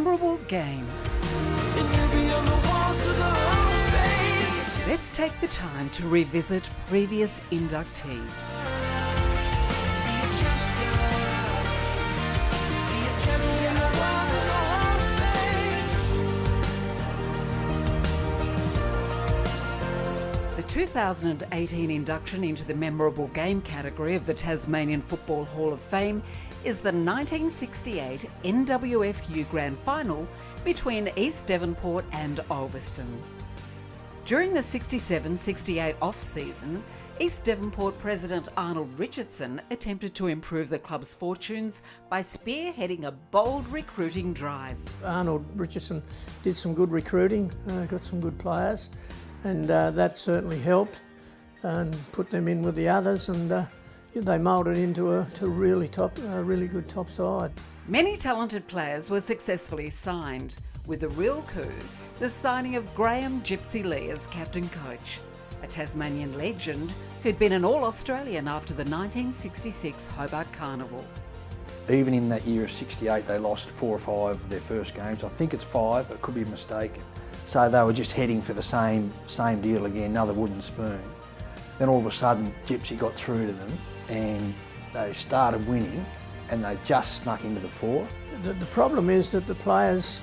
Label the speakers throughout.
Speaker 1: memorable game. Let's take the time to revisit previous inductees. The 2018 induction into the memorable game category of the Tasmanian Football Hall of Fame is the 1968 NWFU Grand Final between East Devonport and Ulverstone. During the 67-68 off-season, East Devonport President Arnold Richardson attempted to improve the club's fortunes by spearheading a bold recruiting drive.
Speaker 2: Arnold Richardson did some good recruiting, got some good players, and that certainly helped and put them in with the others, and they moulded into a really good top side.
Speaker 1: Many talented players were successfully signed, with the real coup the signing of Graham Gypsy Lee as captain coach, a Tasmanian legend who'd been an All-Australian after the 1966 Hobart Carnival.
Speaker 3: Even in that year of 68, they lost 4 or 5 of their first games. I think it's 5, but could be mistaken. So they were just heading for the same deal again, another wooden spoon. Then all of a sudden, Gypsy got through to them and they started winning, and they just snuck into the 4.
Speaker 2: The problem is that the players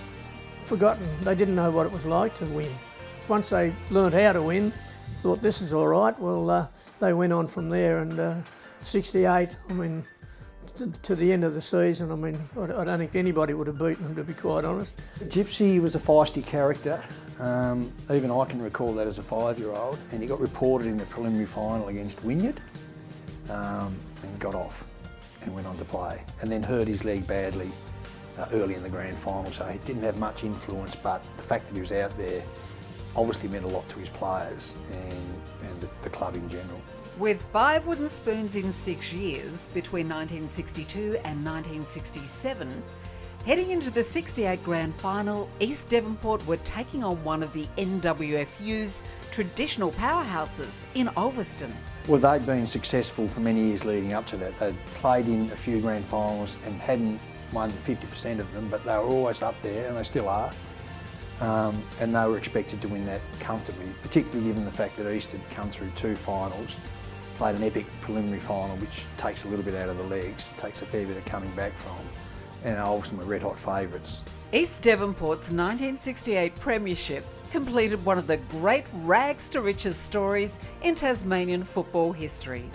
Speaker 2: they didn't know what it was like to win. Once they learnt how to win, thought this is all right, well they went on from there, and 68, I mean, to the end of the season, I mean, I don't think anybody would have beaten them, to be quite honest.
Speaker 3: Gypsy was a feisty character. Even I can recall that as a 5-year-old, and he got reported in the preliminary final against Wynyard and got off and went on to play, and then hurt his leg badly early in the grand final, so he didn't have much influence, but the fact that he was out there obviously meant a lot to his players and the club in general.
Speaker 1: With 5 wooden spoons in 6 years, between 1962 and 1967, heading into the 68 grand final, East Devonport were taking on one of the NWFU's traditional powerhouses in Ulverstone.
Speaker 3: Well, they'd been successful for many years leading up to that. They'd played in a few grand finals and hadn't won 50% of them, but they were always up there, and they still are. And they were expected to win that comfortably, particularly given the fact that East had come through 2 finals, played an epic preliminary final, which takes a little bit out of the legs, takes a fair bit of coming back from, and Ulverstone were red-hot favourites.
Speaker 1: East Devonport's 1968 premiership completed one of the great rags-to-riches stories in Tasmanian football history.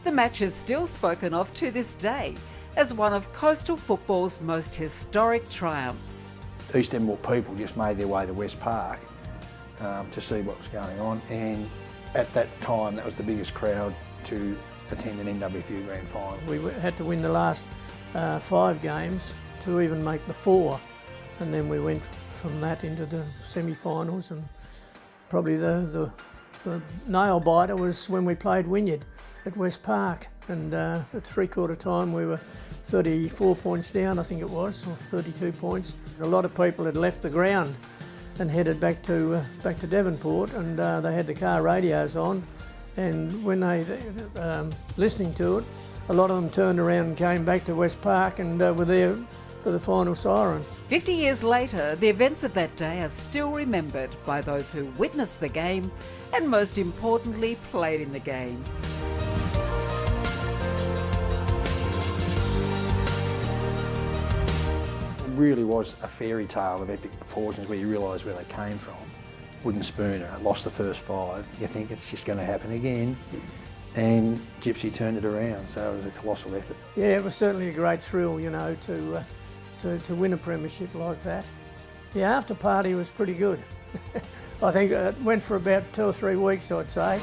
Speaker 1: The match is still spoken of to this day as one of coastal football's most historic triumphs.
Speaker 3: East Devonport people just made their way to West Park to see what was going on, and at that time that was the biggest crowd to attend an NWFU Grand Final.
Speaker 2: We had to win the last 5 games to even make the 4, and then we went from that into the semi-finals, and probably the nail biter was when we played Wynyard at West Park, and at 3/4 time we were 34 points down, I think it was, or 32 points. A lot of people had left the ground and headed back to Devonport, and they had the car radios on, and when they listening to it, a lot of them turned around and came back to West Park and were there for the final siren.
Speaker 1: 50 years later, the events of that day are still remembered by those who witnessed the game and, most importantly, played in the game.
Speaker 3: It really was a fairy tale of epic proportions where you realise where they came from. Wooden spooner, lost the first 5. You think it's just going to happen again, and Gypsy turned it around, so it was a colossal effort.
Speaker 2: Yeah, it was certainly a great thrill, you know, to win a premiership like that. The after party was pretty good. I think it went for about 2 or 3 weeks, I'd say.